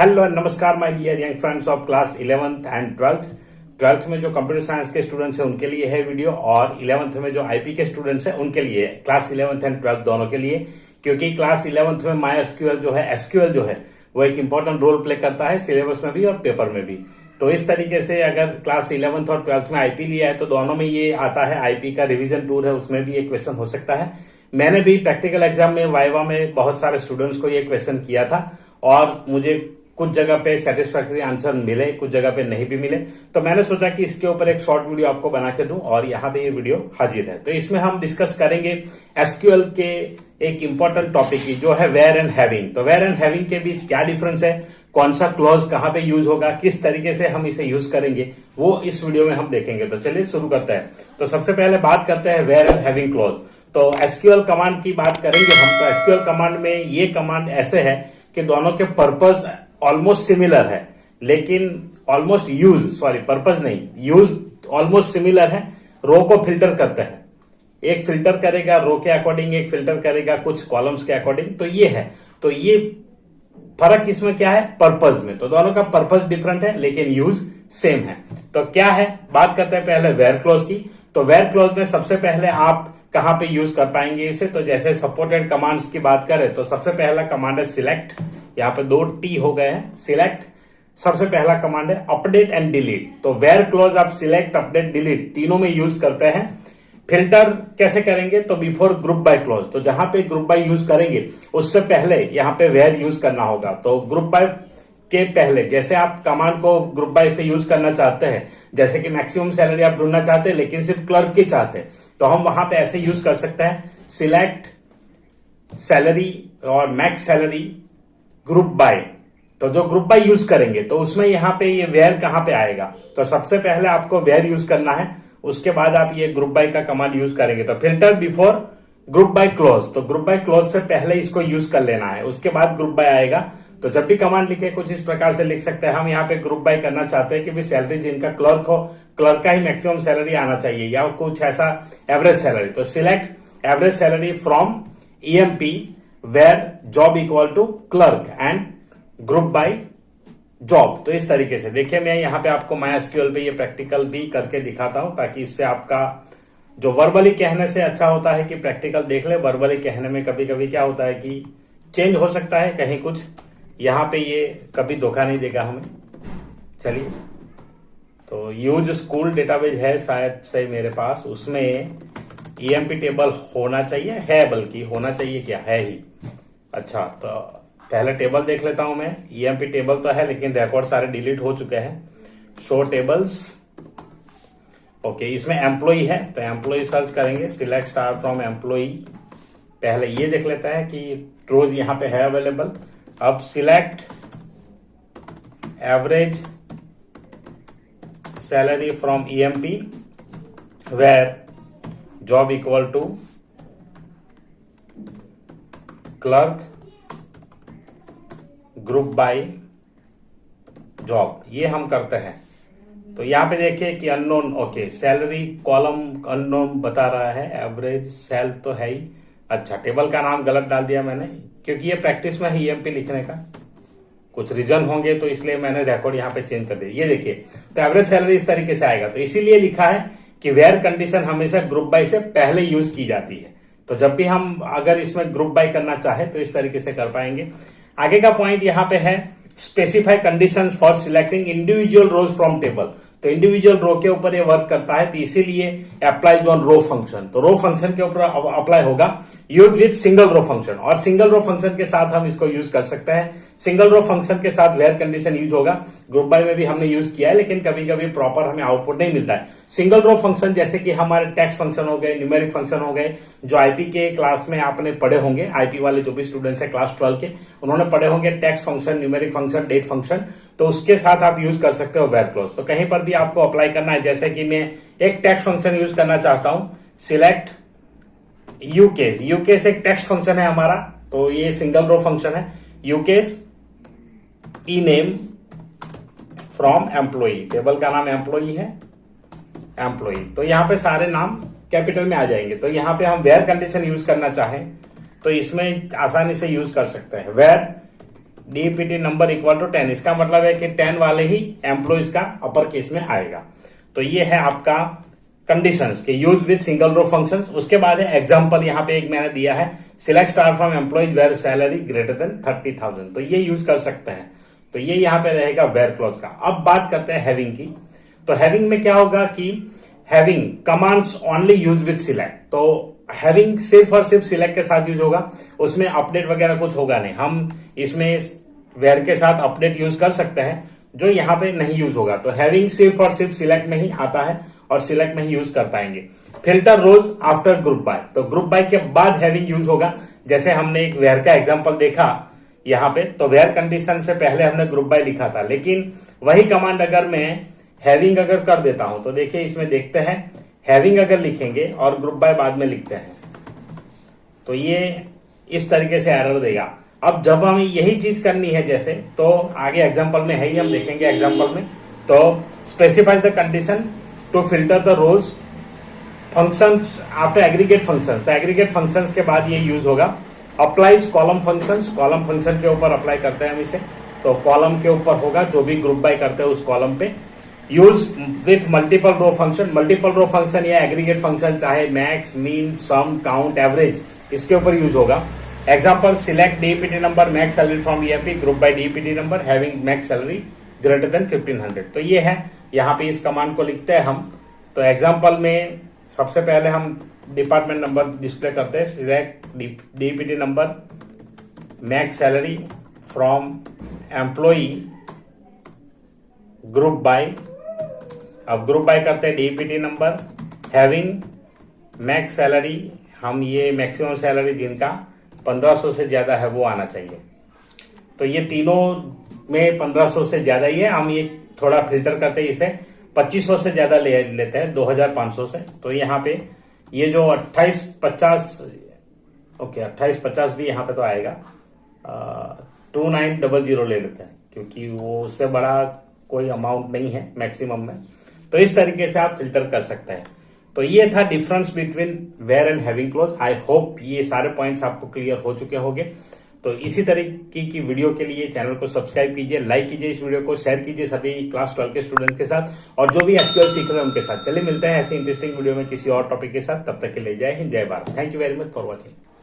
Hello नमस्कार my dear young friends of class 11th and 12th में जो computer science के स्टूडेंट्स हैं उनके लिए है वीडियो, और 11th में जो आईपी के स्टूडेंट्स हैं उनके लिए, क्लास 11th एंड 12th दोनों के लिए। क्योंकि क्लास 11th में माई एसक्यूएल जो है, एसक्यूएल जो है वो एक इंपॉर्टेंट रोल प्ले करता है सिलेबस में भी और पेपर में भी। तो इस तरीके से अगर क्लास 11th और 12th में आईपी लिया है तो दोनों में ये आता है। आईपी का रिवीजन टूर है, उसमें भी एक क्वेश्चन हो सकता है। मैंने भी प्रैक्टिकल एग्जाम में वाइवा में बहुत सारे स्टूडेंट्स को ये क्वेश्चन किया था और मुझे कुछ जगह पे सेटिस्फैक्टरी आंसर मिले, कुछ जगह पे नहीं भी मिले। तो मैंने सोचा कि इसके ऊपर एक शॉर्ट वीडियो आपको बना के दूं और यहाँ पे ये वीडियो हाजिर है। तो इसमें हम डिस्कस करेंगे एसक्यूएल के एक इंपॉर्टेंट टॉपिक की, जो है वेयर एंड हैविंग। तो वेयर एंड हैविंग के बीच क्या डिफरेंस है, कौन सा क्लॉज कहां पे यूज होगा, किस तरीके से हम इसे यूज करेंगे, वो इस वीडियो में हम देखेंगे। तो चलिए शुरू करते हैं। तो सबसे पहले बात करते हैं वेयर एंड हैविंग क्लॉज। तो एसक्यूएल कमांड की बात करेंगे हम। तो एसक्यूएल कमांड में ये कमांड ऐसे है कि दोनों के पर्पस ऑलमोस्ट सिमिलर है, लेकिन ऑलमोस्ट पर्पस नहीं, यूज ऑलमोस्ट सिमिलर है। रो को फिल्टर करते हैं, एक फिल्टर करेगा रो के अकॉर्डिंग, एक फिल्टर करेगा कुछ कॉलम्स के अकॉर्डिंग। तो ये है, तो ये फर्क इसमें क्या है, पर्पस में। तो दोनों का पर्पस डिफरेंट है लेकिन यूज सेम है। तो क्या है, बात करते हैं पहले वेयर क्लॉज की। तो वेयर क्लॉज में सबसे पहले आप कहां पे यूज कर पाएंगे इसे, तो जैसे सपोर्टेड कमांड्स की बात करें तो सबसे पहला कमांड है सिलेक्ट। यहाँ पे 2 टी हो गए हैं, सिलेक्ट। सबसे पहला कमांड है अपडेट एंड डिलीट। तो वेयर क्लॉज आप सिलेक्ट, अपडेट, डिलीट तीनों में यूज करते हैं। फिल्टर कैसे करेंगे, तो बिफोर ग्रुप बाय क्लॉज। तो जहां पे ग्रुप बाय यूज करेंगे उससे पहले यहाँ पे वेयर यूज करना होगा। तो ग्रुप बाय के पहले, जैसे आप कमांड को ग्रुप बाय से यूज करना चाहते हैं, जैसे कि मैक्सिमम सैलरी आप ढूंढना चाहते हैं लेकिन सिर्फ क्लर्क की चाहते हैं, तो हम वहां पे ऐसे यूज कर सकते हैं, सिलेक्ट सैलरी और मैक्स सैलरी ग्रुप बाय। तो जो ग्रुप बाय यूज करेंगे तो उसमें यहाँ पे ये वेयर कहां पे आएगा, तो सबसे पहले आपको वेयर यूज करना है, उसके बाद आप ये ग्रुप बाय का कमांड यूज करेंगे। तो filter before group by close, तो ग्रुप बाय क्लोज से पहले इसको यूज कर लेना है, उसके बाद ग्रुप बाय आएगा। तो जब भी कमांड लिखे कुछ इस प्रकार से लिख सकते हैं, हम यहाँ पे ग्रुप बाय करना चाहते हैं कि भी सैलरी जिनका क्लर्क हो, क्लर्क का ही मैक्सिमम सैलरी आना चाहिए या कुछ ऐसा एवरेज सैलरी। तो select average salary from EMP where job equal to clerk and group by job. तो इस तरीके से देखिए, मैं यहाँ पे आपको माई एसक्यूएल पे ये प्रैक्टिकल भी करके दिखाता हूं, ताकि इससे आपका जो वर्बली कहने से अच्छा होता है कि प्रैक्टिकल देख ले। वर्बली कहने में कभी कभी क्या होता है कि चेंज हो सकता है कहीं कुछ, यहाँ पे ये कभी धोखा नहीं देगा हमें। चलिए, तो यूज स्कूल डेटाबेस है शायद से मेरे पास, उसमें ईएमपी टेबल होना चाहिए, है बल्कि होना चाहिए, क्या है ही। अच्छा, तो पहले टेबल देख लेता हूं मैं। ईएमपी टेबल तो है लेकिन रिकॉर्ड सारे डिलीट हो चुके हैं। शो टेबल्स, ओके, इसमें एम्प्लॉय है तो एम्प्लॉय सर्च करेंगे, सिलेक्ट स्टार फ्रॉम एम्प्लॉय। पहले ये देख लेता है कि रोज यहाँ पे है अवेलेबल। अब select average salary from EMP where job equal to clerk group by job, ये हम करते हैं। तो यहां पे देखिए कि unknown, okay, salary column unknown बता रहा है, एवरेज सेल तो है ही। अच्छा, टेबल का नाम गलत डाल दिया मैंने, क्योंकि ये प्रैक्टिस में है ईएमपी लिखने का, कुछ रीजन होंगे तो इसलिए मैंने रिकॉर्ड यहाँ पे चेंज कर दिया। ये देखिए, तो एवरेज सैलरी इस तरीके से आएगा। तो इसीलिए लिखा है कि वेयर कंडीशन हमेशा ग्रुप बाय से पहले यूज की जाती है। तो जब भी हम अगर इसमें ग्रुप बाय करना चाहे तो इस तरीके से कर पाएंगे। आगे का पॉइंट यहाँ पे है specify conditions for selecting individual rows from table. तो इंडिविजुअल रो के ऊपर ये वर्क करता है, तो इसीलिए अप्लाइज ऑन रो फंक्शन। तो रो फंक्शन के ऊपर अप्लाई होगा, use with single row function, और सिंगल रो फंक्शन के साथ हम इसको यूज कर सकते हैं। सिंगल रो फंक्शन के साथ वेयर कंडीशन यूज होगा। ग्रुप बाय में भी हमने यूज किया है लेकिन कभी कभी प्रॉपर हमें आउटपुट नहीं मिलता है। सिंगल रो फंक्शन जैसे कि हमारे टेक्स्ट फंक्शन हो गए, न्यूमेरिक फंक्शन हो गए, जो आईपी के क्लास में आपने पढ़े होंगे, आईपी वाले जो भी स्टूडेंट्स है क्लास 12 के, उन्होंने पढ़े होंगे text function, numeric function, date function. तो उसके साथ आप यूज कर सकते हो वेयर क्लॉज। तो कहीं पर भी आपको अप्लाई करना है, जैसे कि मैं एक टेक्स्ट फंक्शन यूज करना चाहता हूं, सिलेक्ट यूकेस। यूकेस एक टेक्स्ट फंक्शन है हमारा, तो ये सिंगल रो फंक्शन है। UK's E name from employ, table का नाम एम्प्लॉय है, एम्प्लॉय। तो यहां पे सारे नाम कैपिटल में आ जाएंगे। तो यहां पे हम वेयर कंडीशन यूज करना चाहें तो इसमें आसानी से यूज कर सकते हैं। Where DPT number equal to 10, इसका मतलब है कि 10 वाले ही एम्प्लॉइज का अपर केस में आएगा। तो ये है आपका कंडीशंस के use with single row functions. उसके बाद है एग्जांपल, यहाँ पे एक मैंने दिया है, select star from employees where salary greater than 30,000, तो ये यूज कर सकते हैं। तो ये यहाँ पे रहेगा वेयर क्लॉज का। अब बात करते हैं हैविंग की। तो हैविंग में क्या होगा कि having commands only use with select, तो हैविंग सिर्फ और सिर्फ सिलेक्ट के साथ यूज होगा, उसमें अपडेट वगैरह कुछ होगा नहीं। हम इसमें वेयर के साथ अपडेट यूज कर सकते हैं, जो यहाँ पे नहीं यूज होगा। तो हैविंग सिर्फ और सिर्फ सिलेक्ट में ही आता है और सिलेक्ट में ही यूज कर पाएंगे। Filter rows after group by, तो ग्रुप बाय के बाद हैविंग यूज होगा। जैसे हमने एक वेयर का एग्जांपल देखा यहाँ पे, तो वेयर कंडीशन से पहले हमने ग्रुप बाय लिखा था, लेकिन वही कमांड अगर मैं हैविंग अगर कर देता हूं, तो देखिए इसमें देखते हैं हैविंग अगर लिखेंगे और ग्रुप बाय बाद में लिखते हैं, तो ये इस तरीके से एरर देगा। अब जब हमें यही चीज करनी है जैसे, तो आगे एग्जांपल में है ही, हम देखेंगे एग्जांपल में। तो specify the condition to filter the rows functions after aggregate functions, तो एग्रीगेट फंक्शंस के बाद ये यूज होगा। Applies column functions, column function के ऊपर अप्लाई करते हैं हम इसे, तो कॉलम के ऊपर होगा, जो भी ग्रुप बाय करते हैं उस कॉलम पे। Use with multiple row function, multiple row function या एग्रीगेट फंक्शन, चाहे max, mean, sum, count, average, इसके ऊपर यूज होगा। Example, select DPT number max salary from EMP group by DPT number having max salary greater than 1500, तो ये है। यहाँ पे इस कमांड को लिखते हैं हम। तो एग्जाम्पल में सबसे पहले हम डिपार्टमेंट नंबर डिस्प्ले करते हैं, select DPT number max salary from employee group by, अब ग्रुप बाय करते हैं DPT number having max salary, हम ये मैक्सिमम सैलरी जिनका 1500 से ज्यादा है वो आना चाहिए। तो ये तीनों में 1500 से ज्यादा ही है, हम ये थोड़ा फिल्टर करते हैं, इसे 2500 से ज्यादा ले लेते हैं, 2500 से। तो यहाँ पे ये जो 2850, ओके 2850 भी यहाँ पे तो आएगा, 2900 ले लेते हैं, क्योंकि वो उससे बड़ा कोई अमाउंट नहीं है मैक्सिमम में। तो इस तरीके से आप फिल्टर कर सकते हैं। तो ये था difference between where and having clause. I hope ये सारे पॉइंट्स आपको क्लियर हो चुके होंगे। तो इसी तरीके की वीडियो के लिए चैनल को सब्सक्राइब कीजिए, लाइक कीजिए, इस वीडियो को शेयर कीजिए सभी क्लास 12 के स्टूडेंट के साथ, और जो भी एसक्यूएल सीख रहे हैं उनके साथ। चलिए मिलते हैं ऐसे इंटरेस्टिंग वीडियो में किसी और टॉपिक के साथ, तब तक के लिए जय हिंद, जय Bharat. Thank you very much for watching.